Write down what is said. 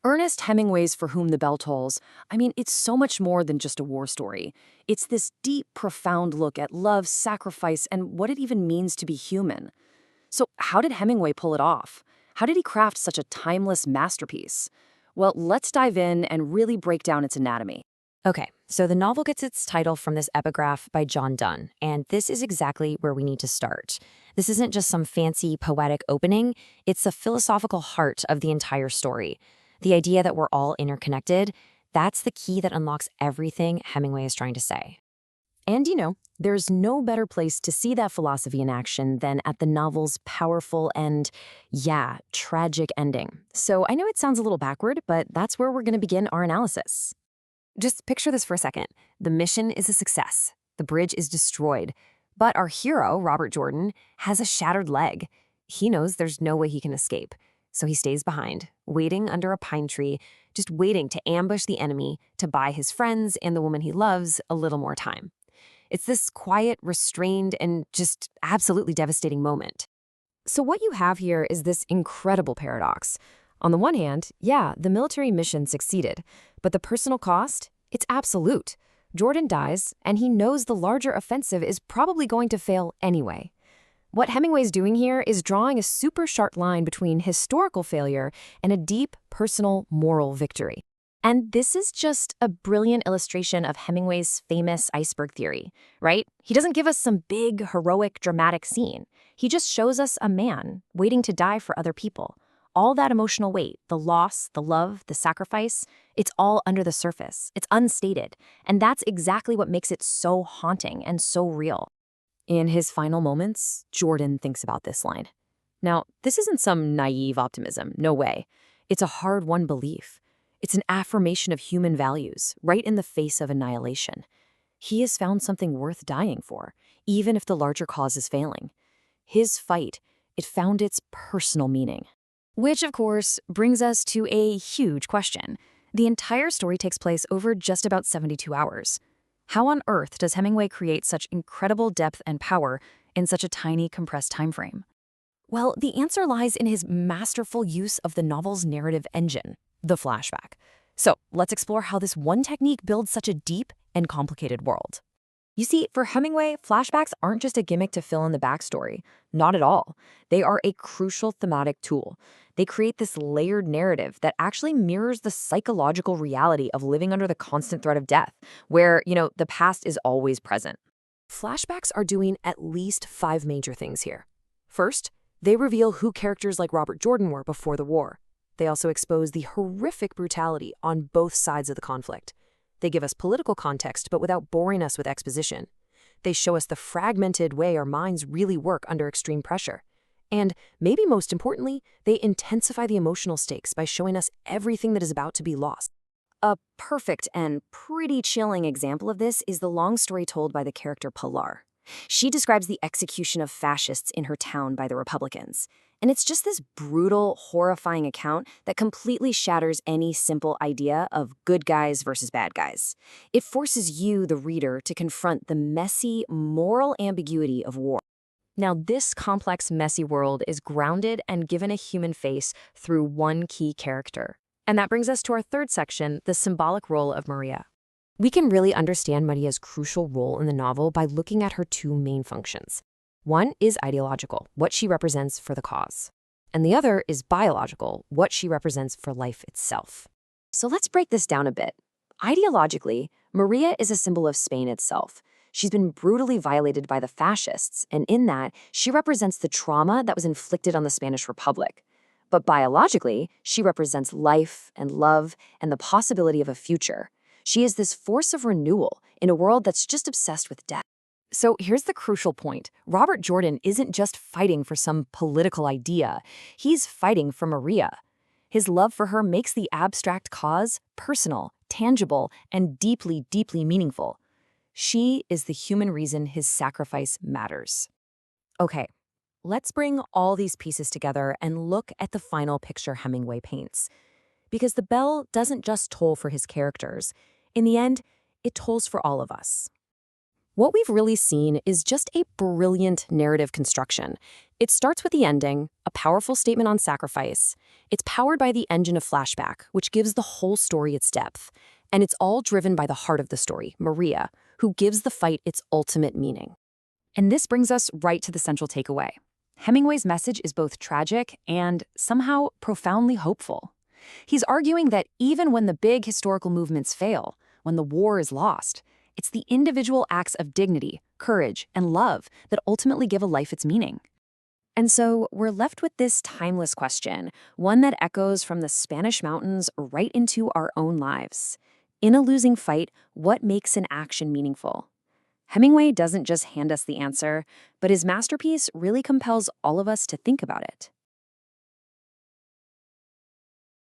Ernest Hemingway's For Whom the Bell Tolls, it's so much more than just a war story. It's this deep, profound look at love, sacrifice, and what it even means to be human. So, how did Hemingway pull it off? How did he craft such a timeless masterpiece? Well, let's dive in and really break down its anatomy. Okay, so the novel gets its title from this epigraph by John Donne, and this is exactly where we need to start. This isn't just some fancy poetic opening, it's the philosophical heart of the entire story. The idea that we're all interconnected, that's the key that unlocks everything Hemingway is trying to say. And there's no better place to see that philosophy in action than at the novel's powerful and, yeah, tragic ending. So I know it sounds a little backward, but that's where we're going to begin our analysis. Just picture this for a second. The mission is a success. The bridge is destroyed. But our hero, Robert Jordan, has a shattered leg. He knows there's no way he can escape. So he stays behind, waiting under a pine tree, just waiting to ambush the enemy to buy his friends and the woman he loves a little more time. It's this quiet, restrained, and just absolutely devastating moment. So what you have here is this incredible paradox. On the one hand, yeah, the military mission succeeded, but the personal cost, it's absolute. Jordan dies, and he knows the larger offensive is probably going to fail anyway. What Hemingway's doing here is drawing a super sharp line between historical failure and a deep, personal, moral victory. And this is just a brilliant illustration of Hemingway's famous iceberg theory, right? He doesn't give us some big, heroic, dramatic scene. He just shows us a man waiting to die for other people. All that emotional weight, the loss, the love, the sacrifice, it's all under the surface. It's unstated. And that's exactly what makes it so haunting and so real. In his final moments, Jordan thinks about this line. Now, this isn't some naive optimism, no way. It's a hard-won belief. It's an affirmation of human values, right in the face of annihilation. He has found something worth dying for, even if the larger cause is failing. His fight, it found its personal meaning. Which, of course, brings us to a huge question. The entire story takes place over just about 72 hours. How on earth does Hemingway create such incredible depth and power in such a tiny, compressed time frame? Well, the answer lies in his masterful use of the novel's narrative engine, the flashback. So let's explore how this one technique builds such a deep and complicated world. You see, for Hemingway, flashbacks aren't just a gimmick to fill in the backstory. Not at all. They are a crucial thematic tool. They create this layered narrative that actually mirrors the psychological reality of living under the constant threat of death, where, the past is always present. Flashbacks are doing at least 5 major things here. First, they reveal who characters like Robert Jordan were before the war. They also expose the horrific brutality on both sides of the conflict. They give us political context, but without boring us with exposition. They show us the fragmented way our minds really work under extreme pressure. And, maybe most importantly, they intensify the emotional stakes by showing us everything that is about to be lost. A perfect and pretty chilling example of this is the long story told by the character Pilar. She describes the execution of fascists in her town by the Republicans. And it's just this brutal, horrifying account that completely shatters any simple idea of good guys versus bad guys. It forces you, the reader, to confront the messy, moral ambiguity of war. Now, this complex, messy world is grounded and given a human face through one key character. And that brings us to our third section, the symbolic role of Maria. We can really understand Maria's crucial role in the novel by looking at her 2 main functions. One is ideological, what she represents for the cause. And the other is biological, what she represents for life itself. So let's break this down a bit. Ideologically, Maria is a symbol of Spain itself. She's been brutally violated by the fascists, and in that, she represents the trauma that was inflicted on the Spanish Republic. But biologically, she represents life and love and the possibility of a future. She is this force of renewal in a world that's just obsessed with death. So here's the crucial point. Robert Jordan isn't just fighting for some political idea. He's fighting for Maria. His love for her makes the abstract cause personal, tangible, and deeply, deeply meaningful. She is the human reason his sacrifice matters. Okay, let's bring all these pieces together and look at the final picture Hemingway paints. Because the bell doesn't just toll for his characters. In the end, it tolls for all of us. What we've really seen is just a brilliant narrative construction. It starts with the ending, a powerful statement on sacrifice. It's powered by the engine of flashback, which gives the whole story its depth. And it's all driven by the heart of the story, Maria, who gives the fight its ultimate meaning. And this brings us right to the central takeaway. Hemingway's message is both tragic and somehow profoundly hopeful. He's arguing that even when the big historical movements fail, when the war is lost, it's the individual acts of dignity, courage, and love that ultimately give a life its meaning. And so we're left with this timeless question, one that echoes from the Spanish mountains right into our own lives. In a losing fight, what makes an action meaningful? Hemingway doesn't just hand us the answer, but his masterpiece really compels all of us to think about it.